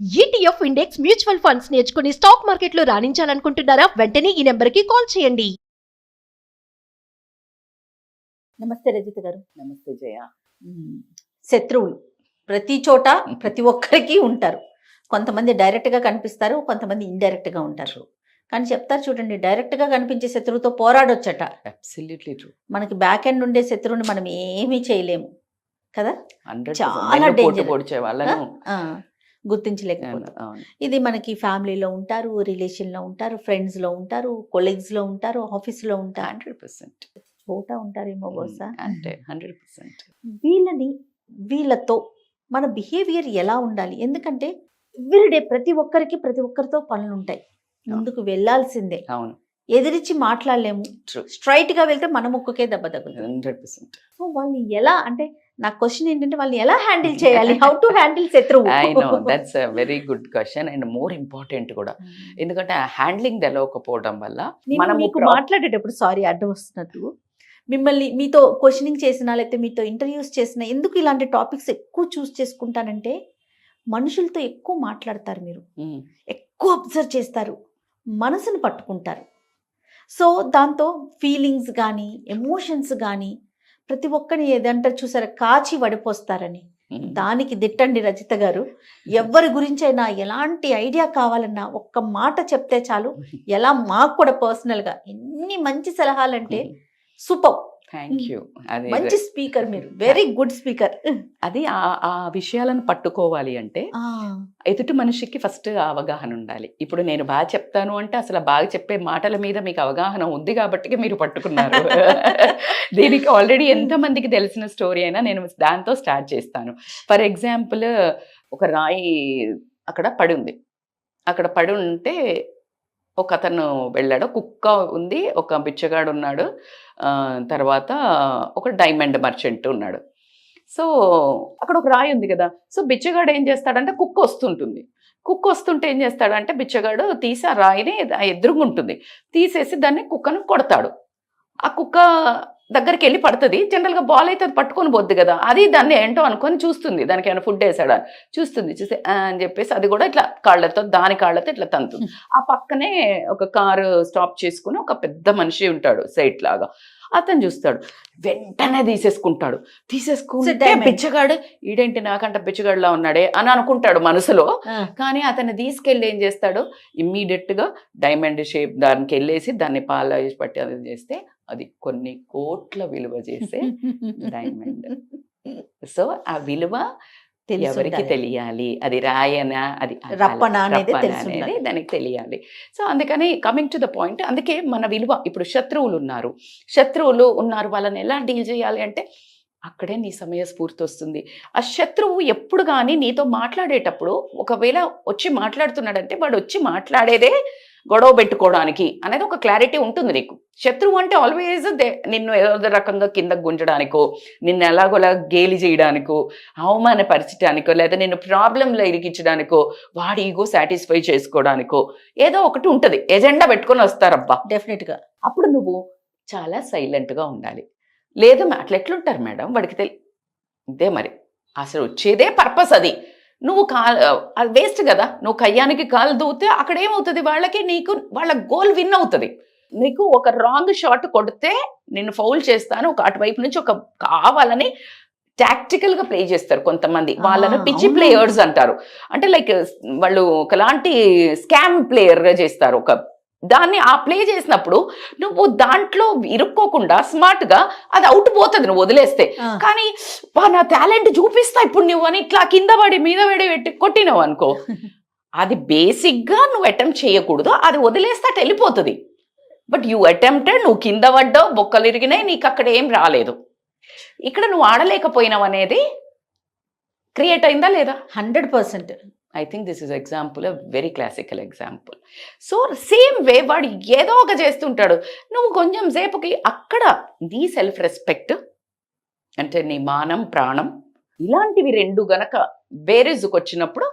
ETF index mutual funds నేర్చుకుని stock మార్కెట్లో రాణించాలనుకుంటున్నారా? వెంటనే ఈ నెంబర్కి కాల్ చేయండి. నమస్తే రజిత గారు. నమస్తే జయ. శత్రువులు ప్రతి చోట ప్రతి ఒక్కరికి ఉంటారు. కొంతమంది డైరెక్ట్గా కనిపిస్తారు, కొంతమంది ఇండైరెక్ట్గా ఉంటారు. కానీ చెప్తారు చూడండి, డైరెక్ట్గా కనిపించే శత్రువుతో పోరాడొచ్చట. Absolutely true. మనకి బ్యాక్ ఎండ్ ఉండే శత్రువుని మనం ఏమీ చేయలేము కదా. 100% చాలా డేంజర్. పొడిచే వాళ్ళను గుర్తించలేకపోతాం. ఇది మనకి ఫ్యామిలీలో ఉంటారు, రిలేషన్లో ఉంటారు, ఫ్రెండ్స్లో ఉంటారు, కొలీగ్స్లో ఉంటారు, ఆఫీస్లో ఉంటారు, 100% చోట ఉంటారేమో బహుశా. అంటే 100% వీళ్ళతో మన బిహేవియర్ ఎలా ఉండాలి? ఎందుకంటే ఎవ్రీడే ప్రతి ఒక్కరితో పనులు ఉంటాయి. ముందుకు వెళ్ళాల్సిందే. అవును, ఎదిరించి మాట్లాడలేము. ట్రూ. స్ట్రైట్ గా వెళ్తే మన ముక్కుకే దెబ్బ తగ్గుతుంది. 100%. సో వాళ్ళు ఎలా, అంటే నా క్వశ్చన్ ఏంటంటే వాళ్ళు ఎలా హ్యాండిల్ చేయాలి? హౌ టు హ్యాండిల్ శత్రువు? I know, that's a very good question and more important కూడా. ఎందుకంటే హ్యాండ్లింగ్ తెలవకపోవడం వల్ల మనం మీకు మాట్లాడేటప్పుడు, సారీ అడ్డం వస్తున్నట్టు, మిమ్మల్ని మీతో క్వశ్చనింగ్ చేసినా లేకపోతే మీతో ఇంటర్వ్యూస్ చేసినా ఎందుకు ఇలాంటి టాపిక్స్ ఎక్కువ చూస్ చేసుకుంటానంటే, మనుషులతో ఎక్కువ మాట్లాడతారు, మీరు ఎక్కువ అబ్జర్వ్ చేస్తారు, మనసును పట్టుకుంటారు. సో దాంతో ఫీలింగ్స్ కానీ ఎమోషన్స్ కానీ ప్రతి ఒక్కరిని ఏదంటారు చూసారా, కాచి వడిపోస్తారని. దానికి దిట్టండి రజిత గారు. ఎవరి గురించైనా ఎలాంటి ఐడియా కావాలన్నా ఒక్క మాట చెప్తే చాలు. ఎలా మాకు కూడా పర్సనల్గా ఎన్ని మంచి సలహాలంటే సూపర్. Thank you. అది మంచి స్పీకర్, మీరు వెరీ గుడ్ స్పీకర్. అది ఆ విషయాలను పట్టుకోవాలి అంటే ఎదుటి మనిషికి ఫస్ట్ అవగాహన ఉండాలి. ఇప్పుడు నేను బాగా చెప్తాను అంటే అసలు బాగా చెప్పే మాటల మీద మీకు అవగాహన ఉంది కాబట్టి మీరు పట్టుకున్నారు. దీనికి ఆల్రెడీ ఎంతమందికి తెలిసిన స్టోరీ అయినా నేను దాంతో స్టార్ట్ చేస్తాను. ఫర్ ఎగ్జాంపుల్, ఒక రాయి అక్కడ పడి ఉంది. అక్కడ పడి ఉంటే ఒక అతను వెళ్ళాడు, కుక్క ఉంది, ఒక బిచ్చగాడు ఉన్నాడు, తర్వాత ఒక డైమండ్ మర్చెంట్ ఉన్నాడు. సో అక్కడ ఒక రాయి ఉంది కదా. సో బిచ్చగాడు ఏం చేస్తాడంటే, కుక్క వస్తుంటుంది. కుక్క వస్తుంటే ఏం చేస్తాడంటే, బిచ్చగాడు తీసి ఆ రాయిని ఎదురుగుంటుంది, తీసేసి దాన్ని కుక్కను కొడతాడు. ఆ కుక్క దగ్గరికి వెళ్ళి పడుతుంది. జనరల్గా బాల్ అయితే అది పట్టుకొని పోద్ది కదా, అది దాన్ని ఏంటో అనుకొని చూస్తుంది, దానికి ఏమైనా ఫుడ్ వేసాడా చూస్తుంది. చూసి అని చెప్పేసి అది కూడా ఇట్లా దాని కాళ్ళతో ఇట్లా తంతుంది. ఆ పక్కనే ఒక కారు స్టాప్ చేసుకుని ఒక పెద్ద మనిషి ఉంటాడు, సైట్ లాగా. అతను చూస్తాడు, వెంటనే తీసేసుకుంటే బిచ్చగాడు, ఈడేంటి నాకంటే బిచ్చగాడులా ఉన్నాడే అని అనుకుంటాడు మనసులో. కానీ అతన్ని తీసుకెళ్ళి ఏం చేస్తాడు, ఇమ్మీడియట్ గా డైమండ్ షేప్ దానికి వెళ్ళేసి దాన్ని పాలిష్ పట్టి అది చేస్తే అది కొన్ని కోట్ల విలువ చేసే డైమండ్. సో ఆ విలువ ఎవరికి తెలియాలి, అది రాయనా అది రప్పనా అనేది దానికి తెలియాలి. సో అందుకని కమింగ్ టు ద పాయింట్, అందుకే మన విలువ. ఇప్పుడు శత్రువులు ఉన్నారు, వాళ్ళని ఎలా డీల్ చేయాలి అంటే అక్కడే నీ సమయస్ఫూర్తి వస్తుంది. ఆ శత్రువు ఎప్పుడు కానీ నీతో మాట్లాడేటప్పుడు ఒకవేళ వచ్చి మాట్లాడుతున్నాడంటే వాడు వచ్చి మాట్లాడేదే గొడవ పెట్టుకోవడానికి అనేది ఒక క్లారిటీ ఉంటుంది నీకు. శత్రువు అంటే ఆల్వేజ్ నిన్ను ఏదో రకంగా కింద గుంజడానికో, నిన్ను ఎలాగోలా గేలి చేయడానికో, అవమానపరచడానికో, లేదా నిన్ను ప్రాబ్లంలో ఇరికించడానికో, వాడి ఈగో సాటిస్ఫై చేసుకోవడానికో ఏదో ఒకటి ఉంటుంది, ఎజెండా పెట్టుకొని వస్తారబ్బా డెఫినెట్గా. అప్పుడు నువ్వు చాలా సైలెంట్గా ఉండాలి. లేదు అట్లా ఎట్లుంటారు మేడం, వాడికి ఇదే మరి అసలు వచ్చేదే పర్పస్, అది నువ్వు అది వేస్ట్ కదా. నువ్వు కయ్యానికి కాలు దూతే అక్కడ ఏమవుతుంది, వాళ్ళకి నీకు వాళ్ళ గోల్ విన్ అవుతుంది. నీకు ఒక రాంగ్ షాట్ కొడితే నిన్ను ఫౌల్ చేస్తాను, ఒక అటువైపు నుంచి ఒక కావాలని టాక్టికల్ గా ప్లే చేస్తారు కొంతమంది. వాళ్ళని పిచ్చి ప్లేయర్స్ అంటారు. అంటే లైక్ వాళ్ళు ఒకలాంటి స్కామ్ ప్లేయర్ గా చేస్తారు. దాన్ని ఆ ప్లే చేసినప్పుడు నువ్వు దాంట్లో ఇరుక్కోకుండా స్మార్ట్ గా అది అవుట్ పోతుంది నువ్వు వదిలేస్తే. కానీ నా టాలెంట్ చూపిస్తా ఇప్పుడు నువ్వు అని ఇట్లా కింద పడి మీద పెట్టి కొట్టినావు అనుకో, అది బేసిక్ గా నువ్వు అటెంప్ట్ చేయకూడదు, అది వదిలేస్తే అటు వెళ్ళిపోతుంది. బట్ యూ అటెంప్టెడ్, నువ్వు కింద పడ్డావు, బొక్కలు ఇరిగినాయి, నీకు అక్కడ ఏం రాలేదు. ఇక్కడ నువ్వు ఆడలేకపోయినావు అనేది క్రియేట్ అయిందా లేదా? 100%. I think this is example, very classical example. So same way వాడు ఏదో ఒక చేస్తుంటాడు, నువ్వు కొంచెం సేపుకి అక్కడ నీ సెల్ఫ్ రెస్పెక్ట్ అంటే నీ మానం ప్రాణం ఇలాంటివి రెండు గనక బేరేజ్కి వచ్చినప్పుడు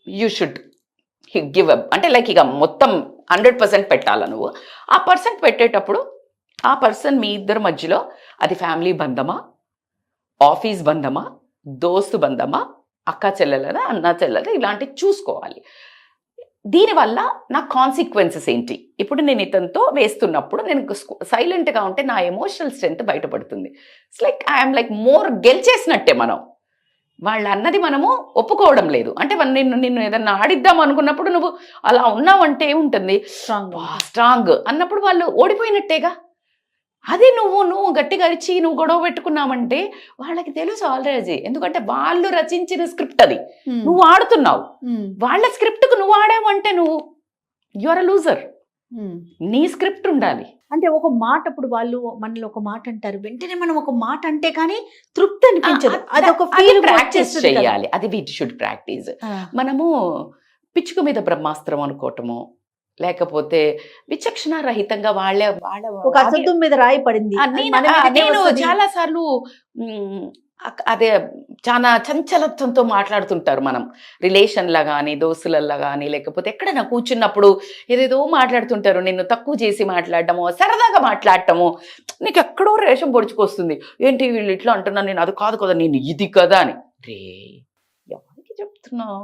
యూ షుడ్ గివ్ అప్. అంటే లైక్ ఇక మొత్తం 100% పెట్టాలా నువ్వు. ఆ పర్సెంట్ పెట్టేటప్పుడు ఆ పర్సన్ మీ ఇద్దరి మధ్యలో అది ఫ్యామిలీ బంధమా, ఆఫీస్ బంధమా, దోస్తు బంధమా, అక్క చెల్లెలదా అన్న చెల్లెదా ఇలాంటివి చూసుకోవాలి. దీనివల్ల నా కాన్సిక్వెన్సెస్ ఏంటి? ఇప్పుడు నేను ఇతనితో వేస్తున్నప్పుడు నేను సైలెంట్గా ఉంటే నా ఎమోషనల్ స్ట్రెంత్ బయటపడుతుంది. It's like I'm like more గెలిచేసినట్టే. వాళ్ళు అన్నది మనము ఒప్పుకోవడం లేదు అంటే నిన్ను ఏదన్నా ఆడిద్దాం అనుకున్నప్పుడు నువ్వు అలా ఉన్నావంటే ఏముంటుంది, స్ట్రాంగ్ అన్నప్పుడు వాళ్ళు ఓడిపోయినట్టేగా. అది నువ్వు గట్టిగా అరిచి నువ్వు గొడవ పెట్టుకున్నావంటే వాళ్ళకి తెలుసు ఆల్రెడీ, ఎందుకంటే వాళ్ళు రచించిన స్క్రిప్ట్ అది, నువ్వు ఆడుతున్నావు. వాళ్ళ స్క్రిప్ట్కు నువ్వు ఆడావంటే నువ్వు యువర్ లూజర్. నీ స్క్రిప్ట్ ఉండాలి. అంటే ఒక మాట, ఇప్పుడు వాళ్ళు మనలో ఒక మాట అంటారు, వెంటనే మనం ఒక మాట అంటే కానీ తృప్తి అనిపించదు. అదొక ప్రాక్టీస్ చేయాలి. అది వి షుడ్ ప్రాక్టీస్. మనము పిచ్చుక మీద బ్రహ్మాస్త్రం అనుకోవటము, లేకపోతే విచక్షణ రహితంగా వాళ్ళ ఒక అసత్యం మీద రాయి పడింది. నేను చాలా సార్లు అదే చాలా చంచలత్వంతో మాట్లాడుతుంటారు. మనం రిలేషన్లా కానీ దోస్తులల్లా కానీ లేకపోతే ఎక్కడైనా కూర్చున్నప్పుడు ఏదేదో మాట్లాడుతుంటారు. నిన్ను తక్కువ చేసి మాట్లాడటము, సరదాగా మాట్లాడటము, నీకు ఎక్కడో రేషం పొడుచుకొస్తుంది. ఏంటి వీళ్ళు ఇట్లా అంటున్నా, నేను అది కాదు కదా, నేను ఇది కదా అని. రే ఎవరికి చెప్తున్నావు?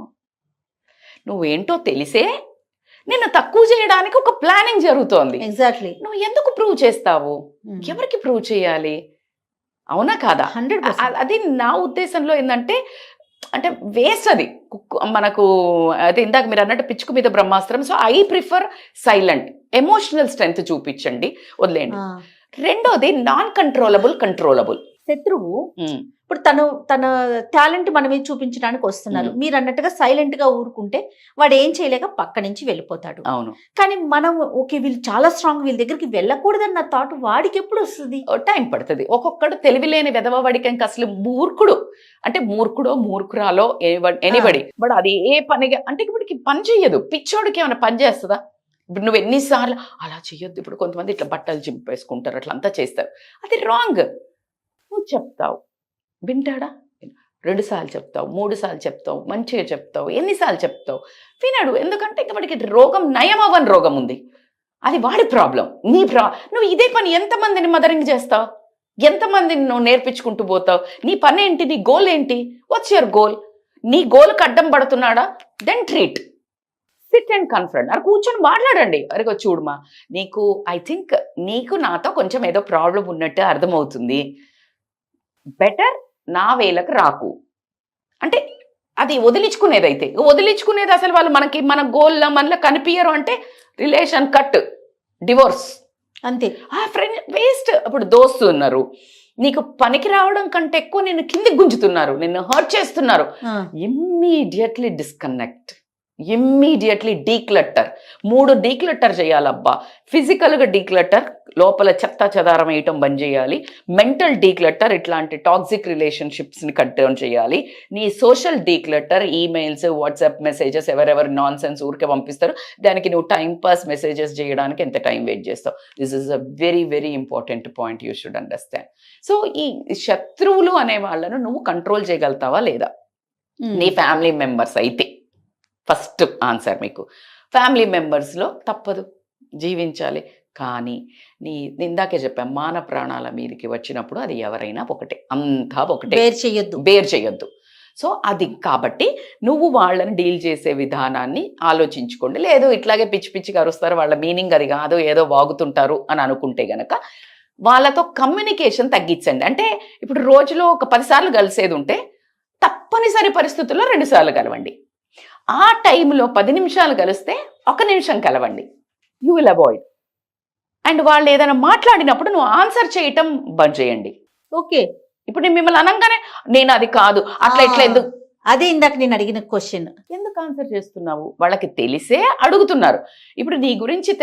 నువ్వేంటో తెలిసే నిన్ను తక్కువ చేయడానికి ఒక ప్లానింగ్ జరుగుతోంది. ఎగ్జాక్ట్లీ. నువ్వు ఎందుకు ప్రూవ్ చేస్తావు? ఎవరికి ప్రూవ్ చేయాలి? అవునా కాదా? 100%. అది నా ఉద్దేశంలో ఏంటంటే అంటే వేస్ట్ అది మనకు. అదే ఇందాక మీరు అన్నట్టు పిచ్చుకు మీద బ్రహ్మాస్త్రం. So I prefer silent. Emotional strength చూపించండి, వదిలేండి. రెండోది నాన్ కంట్రోలబుల్. శత్రువు ఇప్పుడు తన టాలెంట్ మన మీద చూపించడానికి వస్తున్నారు. మీరు అన్నట్టుగా సైలెంట్ గా ఊరుకుంటే వాడు ఏం చేయలేక పక్క నుంచి వెళ్ళిపోతాడు. అవును. కానీ మనం ఓకే వీళ్ళు చాలా స్ట్రాంగ్, వీళ్ళ దగ్గరికి వెళ్ళకూడదన్న థాట్ వాడికి ఎప్పుడు వస్తుంది? టైం పడుతుంది. ఒక్కొక్కడు తెలివిలేని వెదవవాడికి ఇంకా అసలు మూర్ఖుడు అంటే మూర్ఖురాలో ఎనీబడి బట్ అది ఏ పనిగా అంటే ఇప్పటికి పని చెయ్యదు. పిచ్చోడికి ఏమైనా పని చేస్తుందా? ఇప్పుడు నువ్వు ఎన్నిసార్లు అలా చెయ్యొద్దు. ఇప్పుడు కొంతమంది ఇట్లా బట్టలు చింపేసుకుంటారు, అట్లా అంతా చేస్తారు. అది రాంగ్. నువ్వు చెప్తావు, వింటాడా? 2 సార్లు చెప్తావు, 3 సార్లు చెప్తావు, మంచిగా చెప్తావు, ఎన్నిసార్లు చెప్తావు, వినడు. ఎందుకంటే ఇంక వాడికి రోగం నయం అవ్వని రోగం ఉంది. అది వాడి ప్రాబ్లం. నువ్వు ఇదే పని ఎంతమందిని మదరింగ్ చేస్తావు? ఎంతమందిని నువ్వు నేర్పించుకుంటూ పోతావు? నీ పని ఏంటి? నీ గోల్ ఏంటి? What's your goal? నీ గోల్కి అడ్డం పడుతున్నాడా? Then treat. Sit and confront. అది కూర్చొని మాట్లాడండి. అరే చూడమా, ఐ థింక్ నీకు నాతో కొంచెం ఏదో ప్రాబ్లం ఉన్నట్టు అర్థమవుతుంది. బెటర్ నా వేలకు రాకు అంటే అది వదిలించుకునేది అసలు వాళ్ళు మన గోల్లో మనలో కనిపించరు అంటే రిలేషన్ కట్, డివోర్స్ అంతే. ఆ ఫ్రెండ్ వేస్ట్. అప్పుడు దోస్తు ఉన్నారు, నీకు పనికి రావడం కంటే ఎక్కువ నిన్ను కిందికి గుంజుతున్నారు, నిన్ను హర్ట్ చేస్తున్నారు. Immediately disconnect, immediately declutter. 3 declutter చేయాలబ్బా. ఫిజికల్గా డీక్లటర్, లోపల చెత్త చెదారం వేయటం బంద్ చేయాలి. మెంటల్ డీక్లటర్, ఇట్లాంటి టాక్సిక్ రిలేషన్షిప్స్ని కట్ డౌన్ చేయాలి. నీ social declutter, emails, WhatsApp messages, ఎవరెవరు నాన్ సెన్స్ ఊరికే పంపిస్తారు, దానికి నువ్వు టైం పాస్ మెసేజెస్ చేయడానికి ఎంత టైం వెయిట్ చేస్తావు? This is a very very important point you should understand. So ఈ శత్రువులు అనే వాళ్ళను నువ్వు కంట్రోల్ చేయగలుగుతావా లేదా? నీ ఫ్యామిలీ మెంబర్స్ అయితే ఫస్ట్ ఆన్సర్ మీకు. ఫ్యామిలీ మెంబర్స్లో తప్పదు, జీవించాలి. కానీ ఇందాకే చెప్పాను, మాన ప్రాణాల మీదకి వచ్చినప్పుడు అది ఎవరైనా ఒకటే, అంతా ఒకటే, బేర్ చేయొద్దు. సో అది కాబట్టి నువ్వు వాళ్ళని డీల్ చేసే విధానాన్ని ఆలోచించుకోండి. లేదు ఇట్లాగే పిచ్చి పిచ్చిగా అరుస్తారు, వాళ్ళ మీనింగ్ అది కాదు, ఏదో వాగుతుంటారు అని అనుకుంటే గనక వాళ్ళతో కమ్యూనికేషన్ తగ్గించండి. అంటే ఇప్పుడు రోజులో ఒక 10 సార్లు కలిసేది ఉంటే తప్పనిసరి పరిస్థితుల్లో 2 సార్లు కలవండి. ఆ టైంలో 10 నిమిషాలు కలిస్తే 1 నిమిషం కలవండి. You will avoid. అండ్ వాళ్ళు ఏదైనా మాట్లాడినప్పుడు నువ్వు ఆన్సర్ చేయటం బంద్ చేయండి. ఓకే. ఇప్పుడు నేను మిమ్మల్ని అనగానే నేను అది కాదు అట్లా ఇట్లా ఎందుకు, అదే ఇందాక నేను అడిగిన క్వశ్చన్, ఎందుకు ఆన్సర్ చేస్తున్నావు? వాళ్ళకి తెలిసే అడుగుతున్నారు. ఇప్పుడు నీ గురించి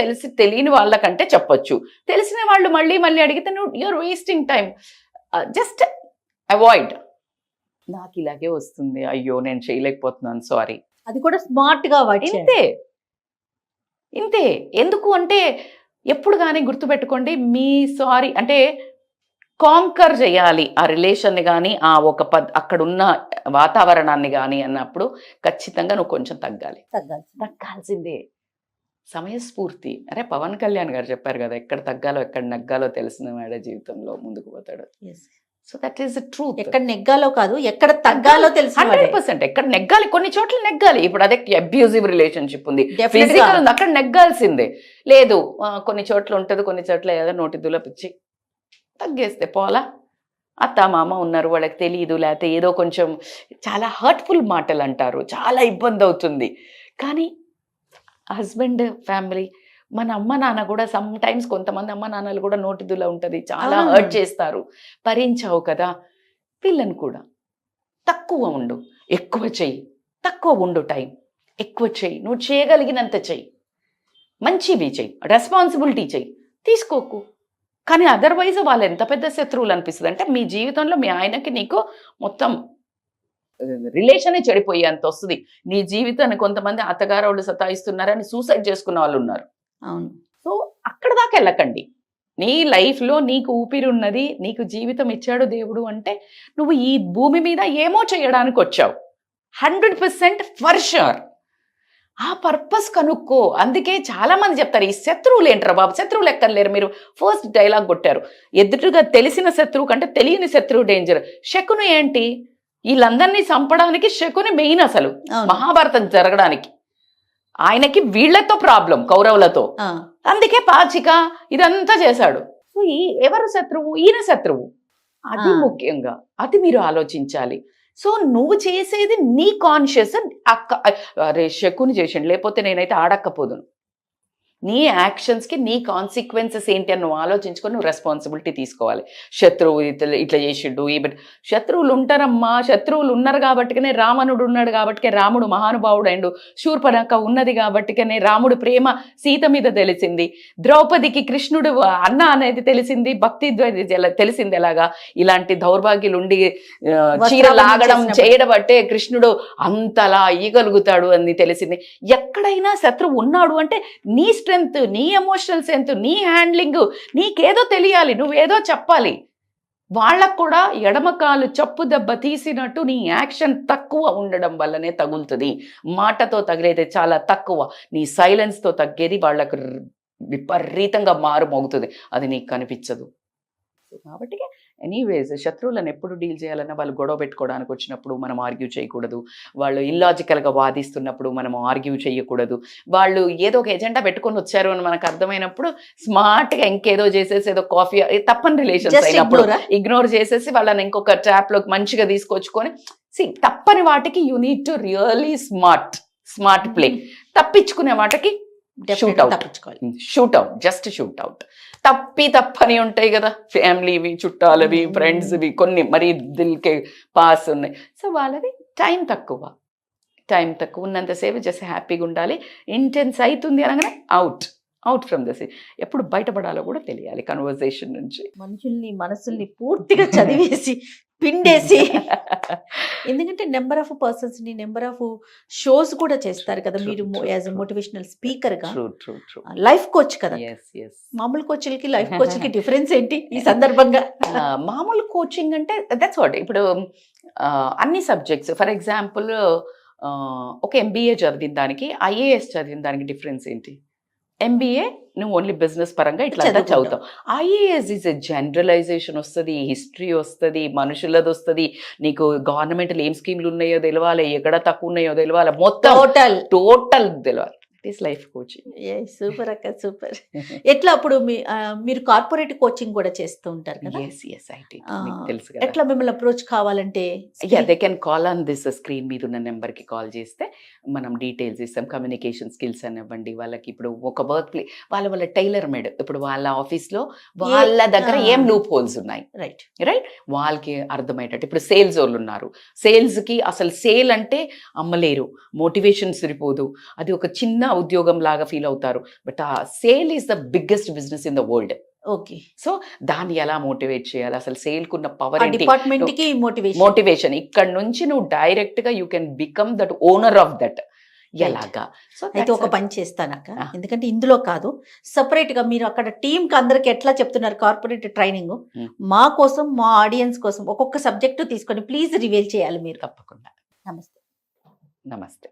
తెలియని వాళ్ళకంటే చెప్పొచ్చు, తెలిసిన వాళ్ళు మళ్ళీ మళ్ళీ అడిగితే నువ్వు you're wasting time. Just avoid. నాకు ఇలాగే వస్తుంది, అయ్యో నేను చేయలేకపోతున్నాను, సారీ. అది కూడా స్మార్ట్ గా ఇంతే. ఎందుకు అంటే ఎప్పుడు కానీ గుర్తుపెట్టుకోండి, మీ సారీ అంటే కాంకర్ చేయాలి ఆ రిలేషన్ని కానీ ఆ అక్కడున్న వాతావరణాన్ని కానీ అన్నప్పుడు ఖచ్చితంగా నువ్వు కొంచెం తగ్గాల్సిందే. సమయస్ఫూర్తి. అరే పవన్ కళ్యాణ్ గారు చెప్పారు కదా, ఎక్కడ తగ్గాలో ఎక్కడ నగ్గాలో తెలిసిన వాడే జీవితంలో ముందుకు పోతాడు. So that is the truth. ఎక్కడ నెగ్గాలో కాదు, ఎక్కడ తగ్గాలో తెలిసిన 100% ఎక్కడ నెగ్గాలి, కొన్ని చోట్ల నెగ్గాలి. ఇప్పుడు అదే అబ్యూజివ్ రిలేషన్షిప్ ఉంది, Definitely ఫిజికల్ గా. ఉంది, అక్కడ నెగ్గాల్సిందే. లేదు కొన్ని చోట్ల ఉంటది, కొన్ని చోట్ల ఏదో నోటి దులపిచ్చి తగ్గేస్తే పోలా. అత్త మామ ఉన్నారు, వాళ్ళకి తెలియదు, లేకపోతే ఏదో కొంచెం చాలా హర్ట్ఫుల్ మాటలు అంటారు, చాలా ఇబ్బంది అవుతుంది. కానీ హస్బెండ్ ఫ్యామిలీ, మన అమ్మ నాన్న కూడా సమ్ టైమ్స్ కొంతమంది అమ్మ నాన్నలు కూడా నోటి దుల ఉంటుంది, చాలా అవును. హర్ట్ చేస్తారు. భరించావు కదా, పిల్లని కూడా తక్కువ ఉండు, ఎక్కువ చెయ్యి, తక్కువ ఉండు టైం, ఎక్కువ చెయ్యి, నువ్వు చేయగలిగినంత చెయ్యి, మంచివి చెయ్యి, రెస్పాన్సిబిలిటీ చెయ్యి, తీసుకోకు. కానీ అదర్వైజ్ వాళ్ళు ఎంత పెద్ద శత్రువులు అనిపిస్తుంది అంటే మీ జీవితంలో మీ ఆయనకి నీకు మొత్తం రిలేషనే చెడిపోయి అంత వస్తుంది. నీ జీవితాన్ని కొంతమంది అత్తగారు వాళ్ళు సతాయిస్తున్నారని సూసైడ్ చేసుకున్న వాళ్ళు ఉన్నారు. అవును. సో అక్కడ దాకా వెళ్ళకండి. నీ లైఫ్లో నీకు ఊపిరి ఉన్నది, నీకు జీవితం ఇచ్చాడు దేవుడు అంటే నువ్వు ఈ భూమి మీద ఏమో చేయడానికి వచ్చావు, 100% ఫర్ షూర్. ఆ పర్పస్ కనుక్కో. అందుకే చాలా మంది చెప్తారు, ఈ శత్రువులు ఏంట్రా బాబు, శత్రువులు ఎక్కర్లేరు. మీరు ఫస్ట్ డైలాగ్ కొట్టారు, ఎదుటిగా తెలిసిన శత్రువు కంటే తెలియని శత్రువు డేంజర్. శకుని ఏంటి, వీళ్ళందరినీ చంపడానికి శకుని మెయిన్ అసలు అవును. మహాభారతం జరగడానికి. ఆయనకి వీళ్లతో ప్రాబ్లం, కౌరవులతో. ఆ, అందుకే పాచిక ఇదంతా చేశాడు. సో ఎవరు శత్రువు, ఈయన శత్రువు. అది ముఖ్యంగా అది మీరు ఆలోచించాలి. సో నువ్వు చేసేది నీ కాన్షియస్. అరే శకుని చేసిండు, లేకపోతే నేనైతే ఆడక్కపోదును. నీ యాక్షన్స్కి నీ కాన్సిక్వెన్సెస్ ఏంటి అని నువ్వు ఆలోచించుకొని నువ్వు రెస్పాన్సిబిలిటీ తీసుకోవాలి. శత్రువు ఇట్లా చేసిండు, శత్రువులు ఉంటారమ్మా. శత్రువులు ఉన్నారు కాబట్టికనే రావణుడు ఉన్నాడు, కాబట్టికే రాముడు మహానుభావుడు అయిండు. శూర్పణఖ ఉన్నది కాబట్టికనే రాముడు ప్రేమ సీత మీద తెలిసింది. ద్రౌపదికి కృష్ణుడు అన్న అనేది తెలిసింది, భక్తి తెలిసింది. ఎలాగా ఇలాంటి దౌర్భాగ్యులు ఉండి చీర లాగడం చేయడం బట్టే కృష్ణుడు అంతలా ఇయ్యగలుగుతాడు అని తెలిసింది. ఎక్కడైనా శత్రువు ఉన్నాడు అంటే నీ స్ట్రెంగ్త్, నీ ఎమోషనల్ స్ట్రెంగ్త్, నీ హ్యాండ్లింగ్, నీకేదో తెలియాలి, నువ్వేదో చెప్పాలి. వాళ్ళకు కూడా ఎడమకాలు చప్పు దెబ్బ తీసినట్టు నీ యాక్షన్ తక్కువ ఉండడం వల్లనే తగులుతుంది. మాటతో తగిలేది చాలా తక్కువ, నీ సైలెన్స్తో తగ్గేది వాళ్ళకు విపరీతంగా మారు మోగుతుంది, అది నీకు కనిపించదు. కాబట్టి ఎనీవేస్ శత్రువులను ఎప్పుడు డీల్ చేయాలన్నా వాళ్ళు గొడవ పెట్టుకోవడానికి వచ్చినప్పుడు మనం ఆర్గ్యూ చేయకూడదు. వాళ్ళు ఇల్లాజికల్గా వాదిస్తున్నప్పుడు మనం ఆర్గ్యూ చేయకూడదు. వాళ్ళు ఏదో ఒక ఎజెండా పెట్టుకొని వచ్చారు అని మనకు అర్థమైనప్పుడు స్మార్ట్గా ఇంకేదో చేసేసి ఏదో కాఫీ తప్పని రిలేషన్స్ అయినప్పుడు ఇగ్నోర్ చేసేసి వాళ్ళని ఇంకొక ట్రాప్లోకి మంచిగా తీసుకొచ్చుకొని తప్పని వాటికి you need to really smart play. తప్పించుకునే వాటికి shoot out, just shoot out. తప్పని ఉంటాయి కదా, ఫ్యామిలీవి, చుట్టాలవి, ఫ్రెండ్స్వి, కొన్ని మరి దిల్కే పాస్ ఉన్నాయి. సో వాళ్ళది టైం తక్కువ ఉన్నంతసేపు జస్ట్ హ్యాపీగా ఉండాలి. ఇంటెన్స్ అవుతుంది అనగానే అవుట్ ఫ్రమ్ ద సీ. ఎప్పుడు బయటపడాలో కూడా తెలియాలి కన్వర్సేషన్ నుంచి. మనుషుల్ని మనసుల్ని పూర్తిగా చదివేసి పిండేసి ఎందుకంటే నెంబర్ ఆఫ్ పర్సన్స్ ని, నెంబర్ ఆఫ్ షోస్ కూడా చేస్తారు కదా మీరు యాజ్ మోటివేషనల్ స్పీకర్ గా, లైఫ్ కోచ్ కదా. మామూలు కోచ్లకి లైఫ్ కోచ్లకి డిఫరెన్స్ ఏంటి ఈ సందర్భంగా? మామూలు కోచింగ్ అంటే దట్స్ వాట్. ఇప్పుడు అన్ని సబ్జెక్ట్స్, ఫర్ ఎగ్జాంపుల్ ఒక MBA చదివిన దానికి IAS చదివిన దానికి డిఫరెన్స్ ఏంటి? MBA నువ్వు ఓన్లీ బిజినెస్ పరంగా ఇట్లా చదువుతావు. IAS ఈజ్ ఎ జనరలైజేషన్ వస్తుంది, హిస్టరీ వస్తుంది, మనుషులది వస్తుంది, నీకు గవర్నమెంట్లో ఏం స్కీమ్లు ఉన్నాయో తెలియాలి, ఎక్కడ తక్కువ ఉన్నాయో తెలియాలి, మొత్తం టోటల్ తెలియాలి. It is life coaching. Super అక్క, సూపర్. ఎట్లా అప్పుడు మీరు కార్పొరేట్ కోచింగ్ కూడా చేస్తూ ఉంటారు కదా? తెలుసు. ఎట్లా మిమ్మల్ని అప్రోచ్ కావాలంటే? They can call on this screen మీద ఉన్న నెంబర్కి కాల్ చేస్తే మనం డీటెయిల్స్ ఇస్తాం. కమ్యూనికేషన్ స్కిల్స్ అనివ్వండి, వాళ్ళకి ఇప్పుడు ఒక వర్క్ ప్లే వాళ్ళ టైలర్ మేడ్, ఇప్పుడు వాళ్ళ ఆఫీస్లో వాళ్ళ దగ్గర ఏం లూప్ హోల్స్ ఉన్నాయి, రైట్ వాళ్ళకి అర్థమయ్యేటట్టు. ఇప్పుడు సేల్స్ వాళ్ళు ఉన్నారు, సేల్స్కి అసలు సేల్ అంటే అమ్మలేరు, మోటివేషన్ సరిపోదు, అది ఒక చిన్న ఉద్యోగం లాగా ఫీల్ అవుతారు. బట్ ఆ sale is the biggest business in the world. Okay. So దాన్ని ఎలా మోటివేట్ చేయాలి, అసలు సేల్ కున్న పవర్ డిపార్ట్మెంట్ కి మోటివేషన్. ఇక్కడ నుంచి నువ్వు డైరెక్ట్ గా you can become that owner of that. ఎలాగా? సో అయితే ఒక పని చేస్తానక్క, ఎందుకంటే ఇందులో కాదు, సపరేట్ గా మీరు అక్కడ టీమ్ కి అందరికి ఎట్లా చెప్తున్నారు కార్పొరేట్ ట్రైనింగ్, మా కోసం, మా ఆడియన్స్ కోసం ఒక్కొక్క సబ్జెక్టు తీసుకొని ప్లీజ్ రివీల్ చేయాలి మీరు. తప్పకుండా. నమస్తే.